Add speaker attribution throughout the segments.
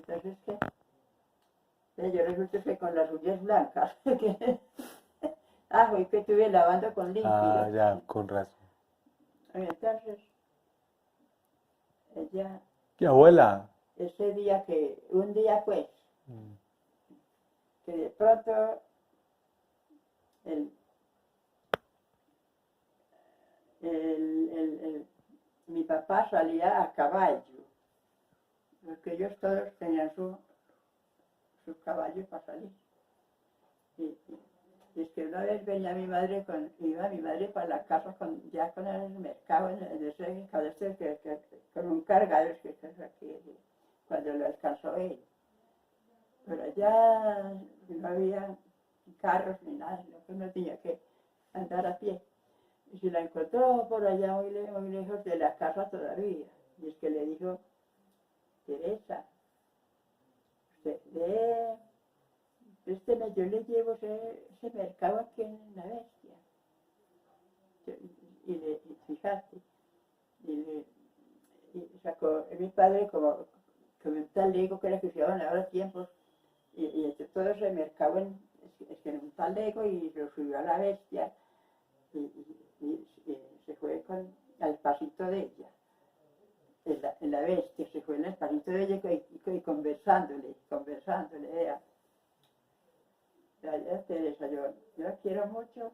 Speaker 1: entonces que yo resulta que con las uñas blancas, que, hoy que estuve lavando con
Speaker 2: Ah,
Speaker 1: líquido.
Speaker 2: ya, con razón.
Speaker 1: Entonces, ella,
Speaker 2: ¿Qué abuela?
Speaker 1: ese día un día pues,
Speaker 2: Mm.
Speaker 1: que de pronto el, mi papá salía a caballo, porque ellos todos tenían sus caballos para salir. Y es que una vez venía mi madre, iba mi madre para la casa ya con el mercado, en ese mercado con un cargador que es aquí, cuando lo alcanzó él. Pero allá no había carros ni nada, no tenía que andar a pie. Y se la encontró por allá muy lejos de la casa todavía. Y es que le dijo, Teresa, usted ve, yo le llevo ese mercado aquí en la Bestia. Y fíjate, y sacó mi padre como un talego que era que usaban ahora tiempos, y entre todo ese mercado en un talego y lo subió a la Bestia, y se fue al pasito de ella. En la Bestia, se fue en el pasito de ella y conversándole, ya Teresa, yo la quiero mucho,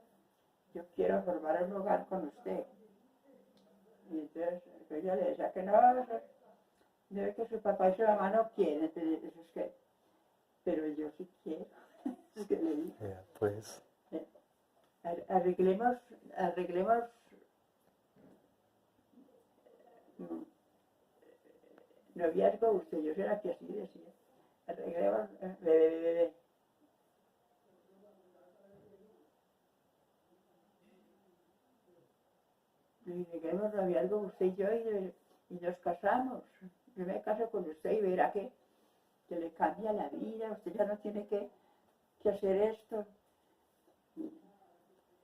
Speaker 1: yo quiero formar un hogar con usted. Y entonces ella le decía que no, debe que su papá y su mamá no quieren, entonces es que, pero yo sí quiero. Es que le dije,
Speaker 2: Pues.
Speaker 1: arreglemos noviazgo usted, yo será que así decía, arreglemos, bebé. Y arreglemos noviazgo usted y yo y nos casamos. Yo me caso con usted y verá que le cambia la vida, usted ya no tiene que hacer esto.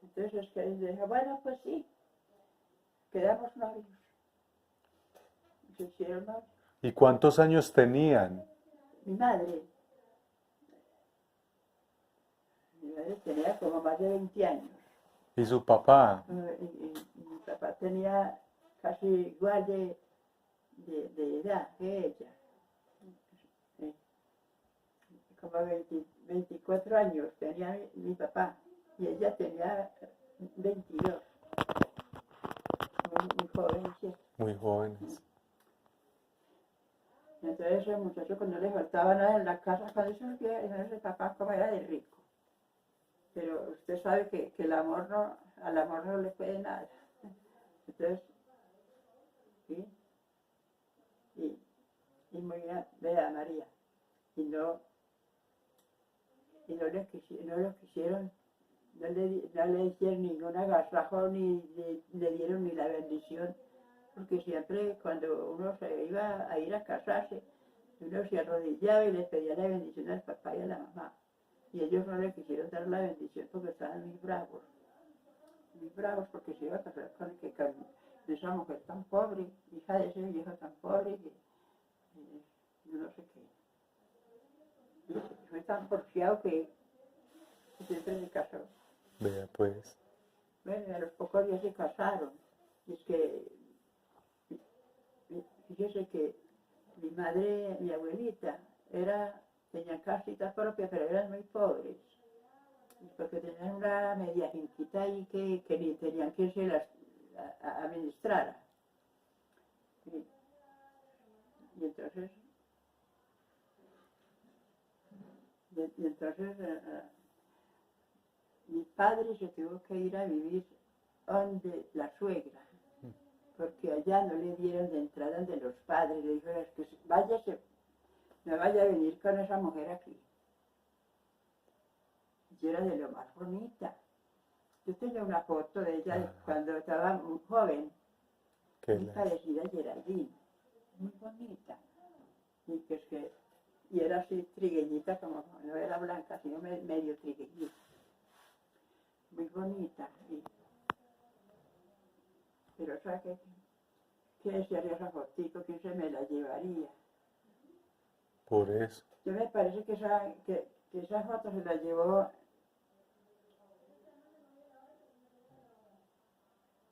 Speaker 1: Entonces es que él dijo, bueno, pues sí, quedamos novios. Se hicieron novios.
Speaker 2: ¿Y cuántos años tenían?
Speaker 1: Mi madre tenía como más de 20 años.
Speaker 2: ¿Y su papá?
Speaker 1: Y mi papá tenía casi igual de edad que ella. Como 24 años tenía mi papá y ella tenía 22. Muy joven, ¿sí?
Speaker 2: Muy jóvenes.
Speaker 1: Entonces ese muchacho cuando le faltaba nada en la casa, cuando ese papá como era de rico. Pero usted sabe que al amor no le puede nada. Entonces, ¿sí? Y muy bien, vea María, y no lo quisieron, no le hicieron ningún agasajo, ni le dieron ni la bendición, porque siempre cuando uno se iba a ir a casarse, uno se arrodillaba y le pedía la bendición al papá y a la mamá. Y ellos no le quisieron dar la bendición porque estaban muy bravos porque se iba a casar con esa mujer tan pobre, hija de ese viejo tan pobre, que yo no sé qué. Y fue tan porfiado que siempre se casó.
Speaker 2: Vea pues.
Speaker 1: Bueno, a los pocos días se casaron. Y es que, fíjese que mi madre, mi abuelita, tenía casita propia, pero eran muy pobres. Porque tenían una media finquita ahí que ni tenían que se las administrara. Y entonces, mi padre se tuvo que ir a vivir donde la suegra, porque allá no le dieron de entrada de los padres. Le dijeron, que váyase, no vaya a venir con esa mujer aquí. Yo era de lo más bonita. Yo tenía una foto de ella cuando estaba muy joven, muy parecida a Geraldine, muy bonita. Y era así trigueñita, como no era blanca, sino medio trigueñita. Muy bonita. Pero ¿qué desearía esa fotico? ¿Quién se me la llevaría?
Speaker 2: Por eso.
Speaker 1: Yo me parece que esa foto se la llevó,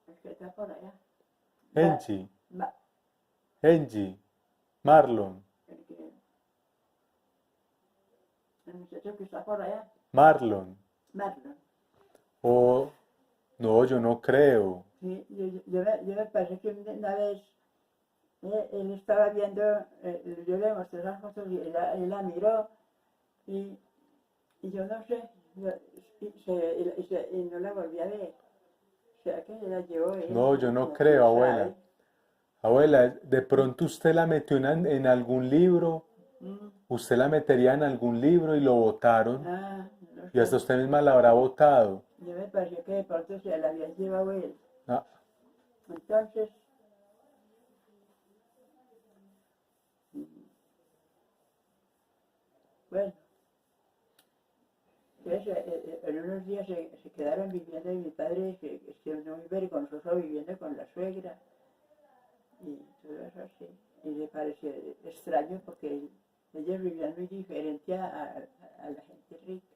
Speaker 1: es que está por allá.
Speaker 2: Angie,
Speaker 1: Ma-
Speaker 2: Angie, Marlon,
Speaker 1: el muchacho que está por allá,
Speaker 2: Marlon.
Speaker 1: Marlon.
Speaker 2: Oh, no, yo no creo.
Speaker 1: Sí, yo me parece que una vez él estaba viendo, yo le mostré esas fotos y él la miró y yo no sé, y no la volví a ver. O sea que se la llevó él,
Speaker 2: No, yo no
Speaker 1: como
Speaker 2: creo,
Speaker 1: quién
Speaker 2: abuela.
Speaker 1: sabe.
Speaker 2: Abuela, de pronto usted la metió en algún libro,
Speaker 1: Mm,
Speaker 2: usted la metería en algún libro y lo botaron,
Speaker 1: no
Speaker 2: y hasta
Speaker 1: sé.
Speaker 2: usted misma la habrá botado.
Speaker 1: Yo me pareció que de pronto se la había llevado él.
Speaker 2: Ah,
Speaker 1: Entonces, bueno, entonces, en unos días se quedaron viviendo y mi padre se sintió muy vergonzoso viviendo con la suegra y todo eso así. Y le pareció extraño porque ellos vivían muy diferente a la gente rica.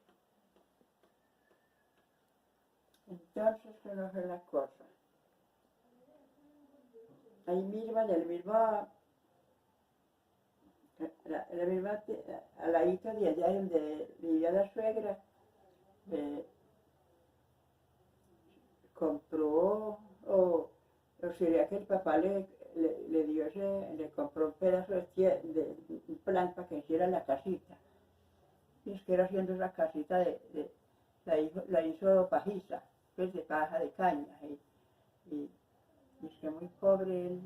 Speaker 1: Entonces, ¿cómo fue la cosa? Ahí mismo, en el mismo, la misma, al ladito de allá donde vivía la suegra, compró, o sería que el papá le dio le compró un pedazo un plan para que hiciera la casita. Y es que era haciendo esa casita la hizo pajiza, pues de paja de caña. Y es que muy pobre él,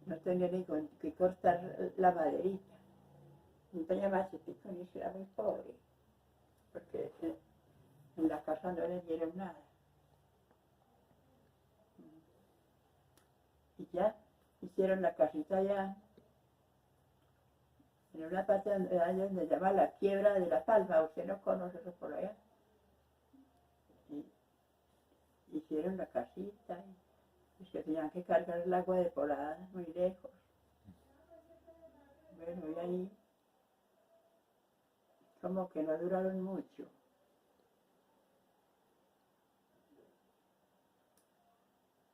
Speaker 1: no tenía ni con qué cortar la maderita. No tenía más chiquito ni era muy pobre, porque en la casa no le dieron nada. Y ya hicieron la casita allá en una parte donde se llama la Quiebra de la Palma, usted no conoce eso por allá. Y hicieron la casita y se tenían que cargar el agua depurada muy lejos. Bueno, y ahí como que no duraron mucho.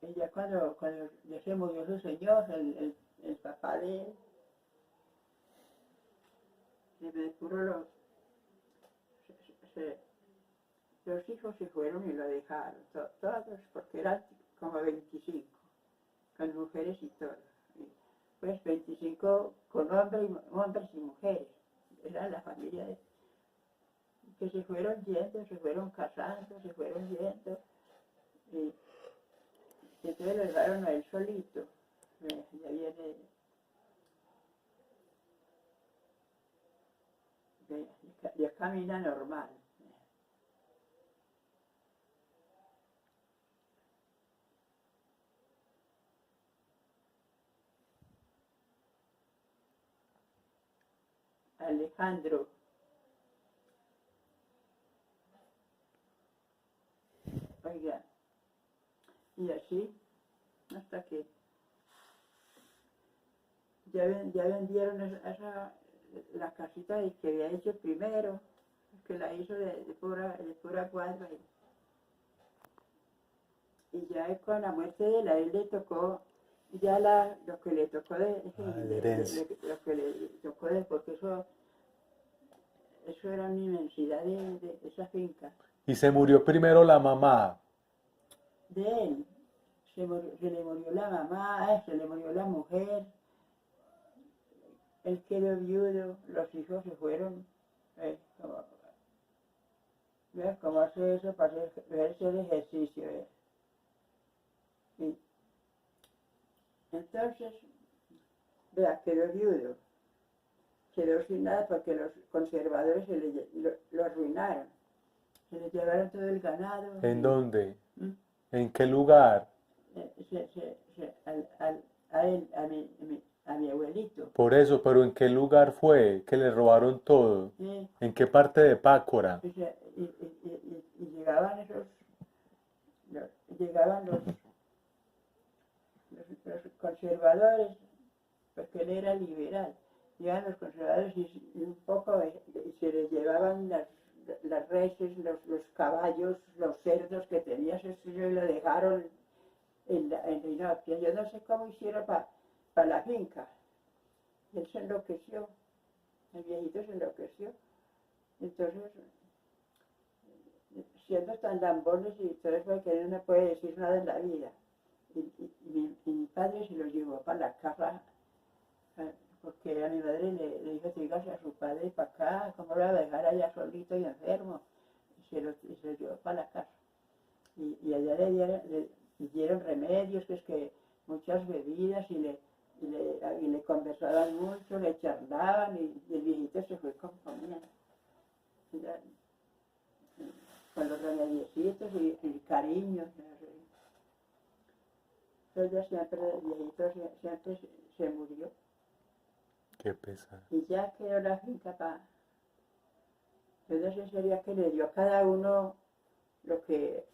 Speaker 1: Y ya cuando ya se murió su señor, el papá de él, se me depuró se- los hijos se fueron y lo dejaron, todos, porque eran como 25, con mujeres y todo. Y, pues 25 con hombres y mujeres, era la familia que se fueron yendo, se fueron casando, se fueron yendo, y entonces lo dejaron a él solito. Ya viene, ya camina normal. Alejandro, oiga, y así, hasta que ya vendieron la casita que había hecho primero, que la hizo de pura cuadra. Y ya con la muerte de él le tocó, ya lo que le tocó
Speaker 2: herencia.
Speaker 1: lo que le tocó porque eso era una inmensidad de esa finca.
Speaker 2: Y se murió primero la mamá.
Speaker 1: De él, se le murió la mamá, se le murió la mujer, él quedó viudo, los hijos se fueron, ¿cómo hace eso para hacer ejercicio? Y entonces, vea, quedó viudo, quedó sin nada porque los conservadores lo arruinaron, se le llevaron todo el ganado.
Speaker 2: ¿En dónde?
Speaker 1: ¿Mm?
Speaker 2: ¿En qué lugar?
Speaker 1: A él, a mi abuelito.
Speaker 2: Por eso, pero ¿en qué lugar fue que le robaron todo?
Speaker 1: ¿Sí?
Speaker 2: ¿En qué parte de Pácora?
Speaker 1: Y llegaban llegaban los conservadores, porque él era liberal, llegan los conservadores y un poco se les llevaban las reses, los caballos, los cerdos que tenía ese señor y lo dejaron en la inopia. Yo no sé cómo hicieron para la finca. Él se enloqueció, el viejito se enloqueció. Entonces, siendo tan lambones y todo eso, que él no puede decir nada en la vida. Y mi padre se lo llevó para la casa, porque a mi madre le dijo, trígase a su padre para acá, ¿cómo lo va a dejar allá solito y enfermo? Y se lo llevó para la casa. Y allá le dieron remedios, pues que muchas bebidas, y le conversaban mucho, le charlaban, y el viejito se fue componiendo. Con los remediecitos y el cariño. Entonces siempre, el viejito siempre se murió.
Speaker 2: Qué pesar.
Speaker 1: Y ya quedó la finca para... Yo no sé sería que le dio a cada uno lo que...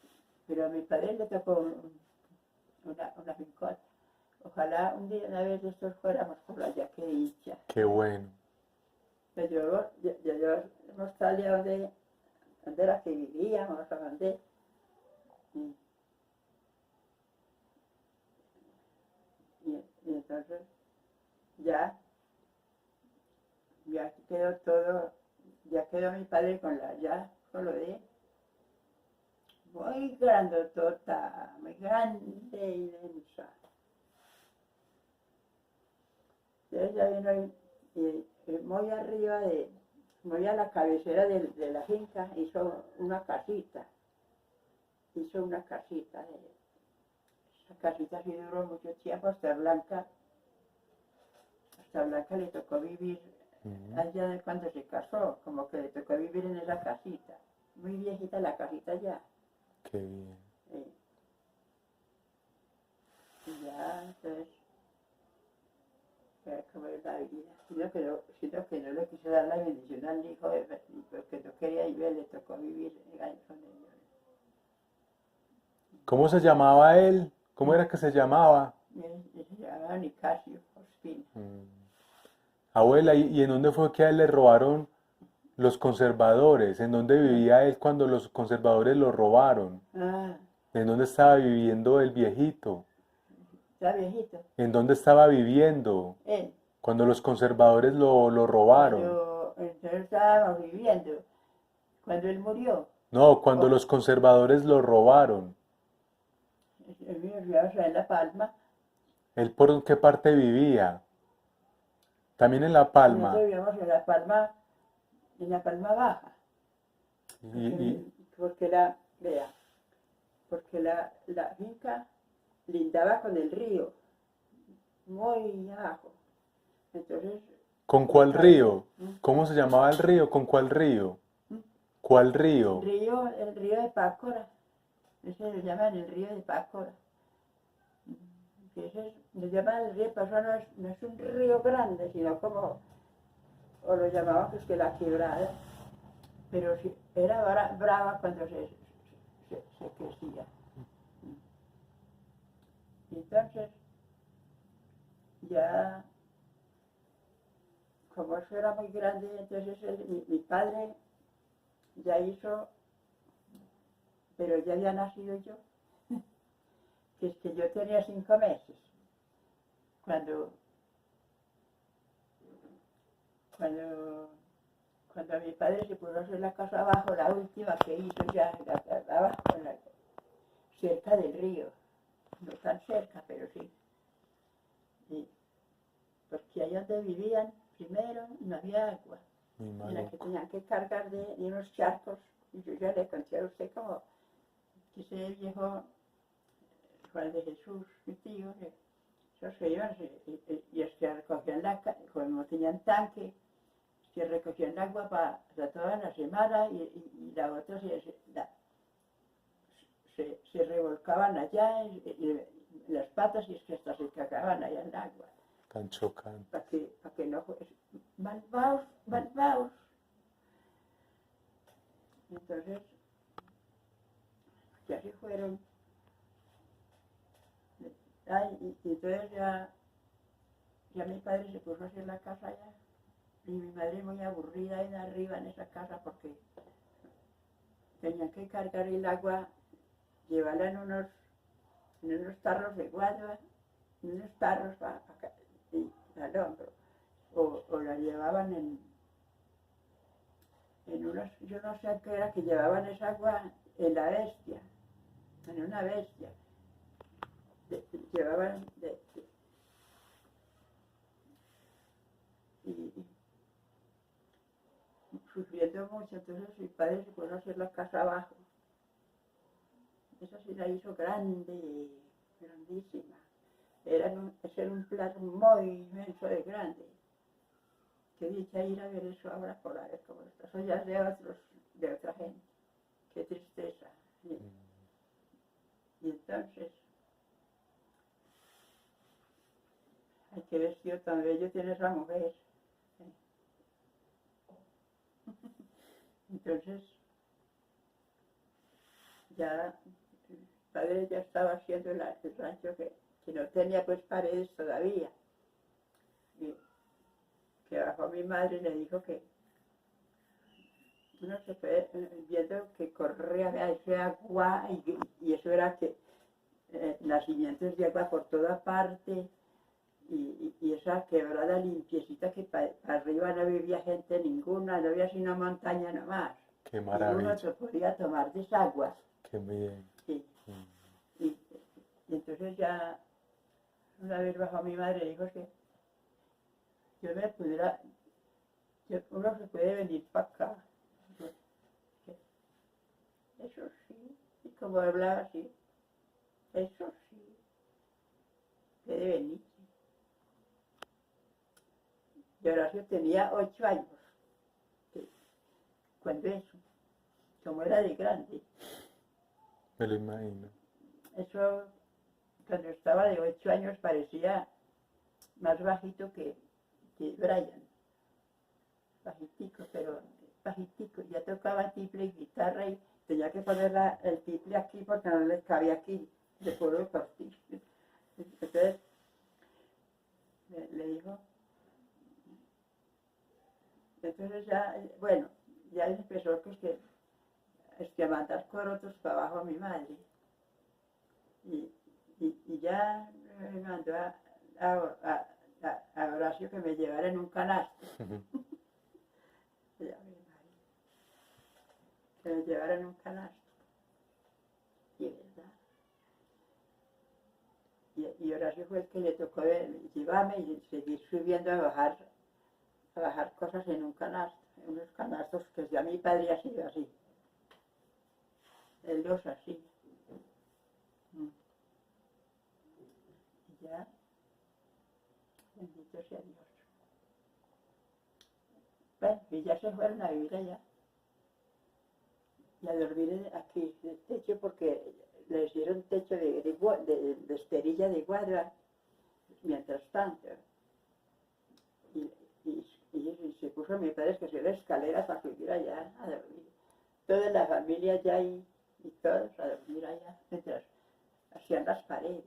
Speaker 1: Pero a mi padre le tocó una fincota. Ojalá un día, una vez de estos fuéramos por allá, que dicha.
Speaker 2: Qué bueno.
Speaker 1: Pero yo mostrarle dónde era que vivíamos, a dónde. Y entonces ya quedó todo, ya quedó mi padre con lo de muy grandotota, muy grande y densa. Entonces ya vino muy arriba muy a la cabecera de la finca, hizo una casita. Esa casita sí duró mucho tiempo, hasta Blanca le tocó vivir allá de cuando se casó, como que le tocó vivir en esa casita. Muy viejita la casita ya.
Speaker 2: Qué bien.
Speaker 1: Y ya, entonces, como es la vida. Sino que no le quise dar la bendición al hijo, porque no quería ir, le tocó vivir ahí con ellos.
Speaker 2: ¿Cómo se llamaba él? ¿Cómo era que se llamaba?
Speaker 1: Se llamaba Nicasio Ospina.
Speaker 2: Abuela, ¿y en dónde fue que a él le robaron los conservadores? ¿En dónde vivía él cuando los conservadores lo robaron? ¿En dónde estaba viviendo el viejito?
Speaker 1: ¿Está viejito?
Speaker 2: ¿En dónde estaba viviendo
Speaker 1: Él.
Speaker 2: cuando los conservadores lo robaron?
Speaker 1: Entonces estábamos viviendo. Cuando él murió.
Speaker 2: No, cuando los conservadores lo robaron.
Speaker 1: Él vivió en La Palma.
Speaker 2: ¿Él por qué parte vivía? También en La Palma.
Speaker 1: Nosotros vivíamos en La Palma Baja. Porque la finca lindaba con el río, muy abajo. Entonces,
Speaker 2: ¿con cuál río? ¿Cómo se llamaba el río? ¿Con cuál río? ¿Cuál río?
Speaker 1: El río de Pácora. Ese lo llaman el río de Pácora. Lo llaman el río de Pácora, no es un río grande, sino como, o lo llamaban pues que la quebrada, pero sí, era brava cuando se crecía. Y entonces, ya, como eso era muy grande, entonces mi padre ya hizo, pero ya había nacido yo, que es que yo tenía 5 meses, cuando mi padre se puso a hacer la casa abajo, la última que hizo ya, abajo, cerca del río, no tan cerca, pero sí. Porque ahí donde vivían, primero no había agua, en la que tenían que cargar de unos charcos, y yo ya le conté a usted como que ese viejo Juan de Jesús, mi tío, esos que iban, y es que recogían como tenían tanque, que recogían agua para toda la semana y la otra se revolcaban allá en las patas y es que hasta se cagaban allá en el agua.
Speaker 2: Tan chocante.
Speaker 1: Para que no malvaos. Entonces, ya se fueron. Y entonces ya mi padre se puso a hacer la casa allá, Y mi madre muy aburrida en arriba en esa casa porque tenían que cargar el agua, llevarla en unos tarros de guadua, en unos tarros al hombro, o la llevaban en unos, yo no sé qué era, que llevaban esa agua en la bestia, en una bestia. Llevaban y sufriendo mucho, entonces mi padre se puso a hacer la casa abajo. Esa sí la hizo grande, grandísima. Era un plato muy inmenso de grande. Qué dicha ir a ver eso ahora por la vez como está. Eso ya es de otra gente. Qué tristeza. Y entonces, ay, qué vestido tan bello tiene esa mujer. Entonces, ya el padre ya estaba haciendo el rancho que no tenía pues paredes todavía. Y que bajó mi madre y le dijo que uno se fue viendo que corría ese agua y eso era que nacimientos de agua por toda parte y esa quebrada limpiecita que para arriba no vivía gente ninguna, no había sino montaña nomás.
Speaker 2: Qué
Speaker 1: Y uno
Speaker 2: maravilla.
Speaker 1: se podía tomar de esa agua.
Speaker 2: Qué bien.
Speaker 1: Sí. Y entonces ya una vez bajó mi madre y dijo que yo me pudiera, que uno se puede venir para acá. Eso sí, y como hablaba así, eso sí, puede venir. Y Horacio tenía 8 años, cuando eso, como era de grande.
Speaker 2: Me lo imagino.
Speaker 1: Eso, cuando estaba de 8 años, parecía más bajito que Brian. Bajitico, pero bajitico. Ya tocaba tiple y guitarra y tenía que poner el tiple aquí porque no le cabía aquí, de puro partir. Entonces, le dijo, entonces ya, bueno, ya empezó que a mandar corotos para abajo a mi madre. Y ya me mandó a Horacio que me llevara en un canasto. Que me llevara en un canasto. Y es verdad. Y Horacio fue el que le tocó llevarme y seguir subiendo a bajar cosas en un canasto, en unos canastos que ya mi padre ha sido así. Él los así. Y ya, bendito sea Dios. Bueno, y ya se fueron a vivir allá. Y a dormir aquí, en el techo, porque le hicieron techo de esterilla de guadra, mientras tanto. Y se puso mi padre que hacer escaleras para subir allá a dormir. Toda la familia allá y todos a dormir allá, mientras hacían las paredes.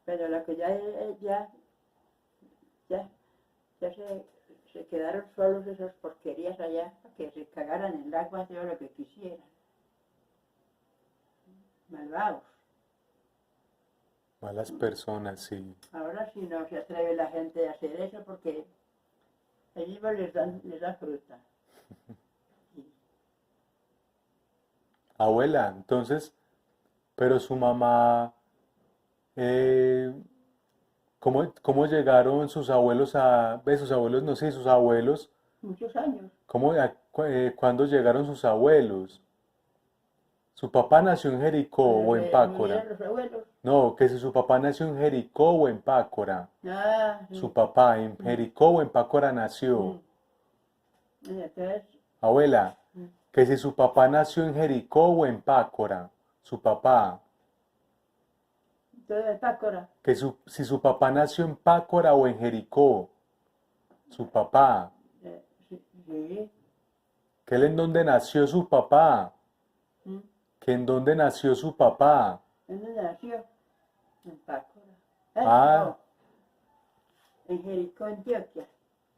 Speaker 1: Pero lo que ya se quedaron solos esas porquerías allá, para que se cagaran en el agua de lo que quisieran. Malvados.
Speaker 2: Malas personas, sí.
Speaker 1: Ahora sí no se atreve la gente a hacer eso porque ellos mismos les dan fruta.
Speaker 2: Abuela, entonces, pero su mamá, ¿cómo llegaron sus abuelos sus abuelos, no sé, sus abuelos,
Speaker 1: Muchos años.
Speaker 2: ¿cuándo llegaron sus abuelos? ¿Su papá nació en Jericó o en Pácora?
Speaker 1: Murieron los abuelos.
Speaker 2: No, que si su papá nació en Jericó o en Pácora.
Speaker 1: Ah, sí.
Speaker 2: Su papá en Jericó o en Pácora nació.
Speaker 1: Y entonces,
Speaker 2: Abuela, que si su papá nació en Jericó o en Pácora. Su papá.
Speaker 1: todo de Pácora.
Speaker 2: Que si su papá nació en Pácora o en Jericó. Su papá.
Speaker 1: Sí.
Speaker 2: Que él en dónde nació su papá.
Speaker 1: ¿Mm?
Speaker 2: Que en dónde nació su papá.
Speaker 1: ¿En dónde nació? En Pácora.
Speaker 2: Ah.
Speaker 1: No. En Jericó, Antioquia.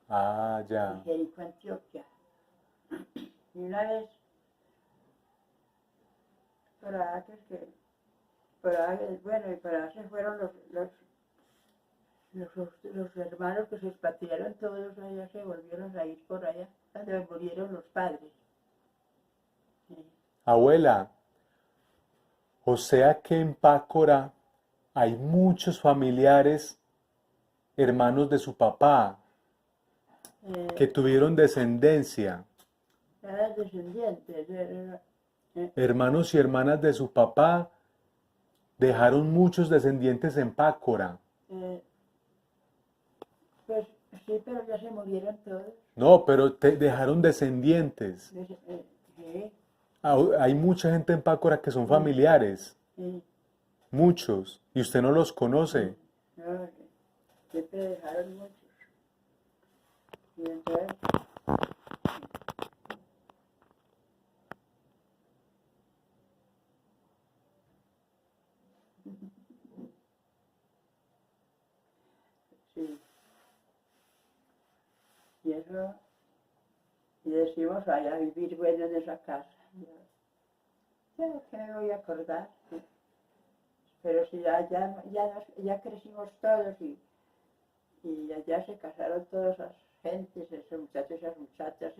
Speaker 2: Ah,
Speaker 1: en
Speaker 2: ya.
Speaker 1: Jericó, Antioquia. Y una vez, por allá, por allá, bueno, y por allá se fueron los hermanos que se expatriaron todos allá, se volvieron a ir por allá, cuando murieron los padres. Sí.
Speaker 2: Abuela, o sea que en Pácora hay muchos familiares, hermanos de su papá, que
Speaker 1: Eh,
Speaker 2: tuvieron descendencia,
Speaker 1: Eran descendientes,
Speaker 2: hermanos y hermanas de su papá, dejaron muchos descendientes en Pácora.
Speaker 1: eh, pues sí, pero ya se murieron todos.
Speaker 2: No, pero dejaron descendientes.
Speaker 1: Sí,
Speaker 2: Hay mucha gente en Pácora que son
Speaker 1: sí,
Speaker 2: familiares,
Speaker 1: sí,
Speaker 2: muchos, y usted no los
Speaker 1: sí.
Speaker 2: conoce.
Speaker 1: No, siempre dejaron muchos. Y entonces, sí, y eso, y decimos allá vivir bueno en esa casa. Yo que me voy a acordar, sí. Pero si ya crecimos todos y allá se casaron todas esas gentes, esos muchachos, esas muchachas,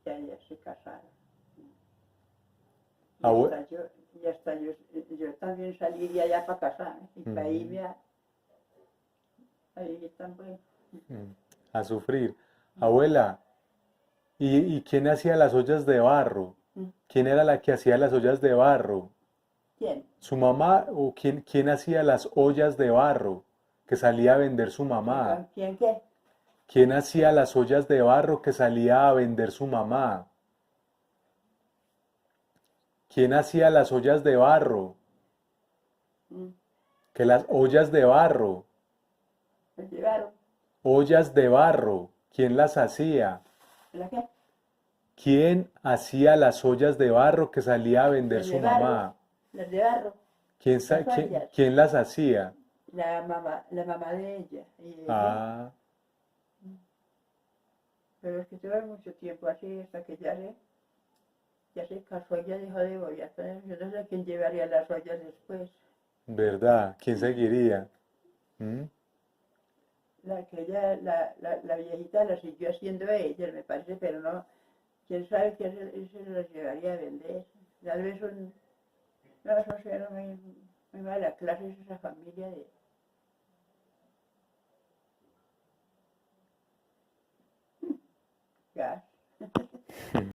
Speaker 1: ya se casaron. Y
Speaker 2: Abue-
Speaker 1: hasta yo también salí de allá para casarme y para
Speaker 2: Mm,
Speaker 1: irme ahí también.
Speaker 2: a sufrir. Abuela, ¿y quién hacía las ollas de barro? ¿Quién era la que hacía las ollas de barro?
Speaker 1: ¿Quién?
Speaker 2: ¿Su mamá o quién hacía las ollas de barro que salía a vender su mamá?
Speaker 1: ¿Quién qué?
Speaker 2: ¿Quién hacía las ollas de barro que salía a vender su mamá? ¿Quién hacía las ollas de barro?
Speaker 1: Mm,
Speaker 2: Que las ollas de barro,
Speaker 1: ¿Me llevaron?
Speaker 2: ollas de barro, ¿quién las hacía?
Speaker 1: ¿La qué?
Speaker 2: ¿Quién hacía las ollas de barro que salía a vender
Speaker 1: Las
Speaker 2: su
Speaker 1: de barro,
Speaker 2: mamá?
Speaker 1: las de barro,
Speaker 2: ¿Quién,
Speaker 1: las ollas.
Speaker 2: quién las hacía?
Speaker 1: La mamá de ella y ella.
Speaker 2: Ah,
Speaker 1: Pero es que tuve mucho tiempo así hasta que ya se casó, ya dejó de bollar. Yo no sé quién llevaría las ollas después.
Speaker 2: ¿verdad? ¿Quién seguiría? ¿Mm?
Speaker 1: La viejita la siguió haciendo ella, me parece, pero no, quién sabe quién se las llevaría a vender. Tal vez no, eso sí era muy mala clase esa familia de... Ya.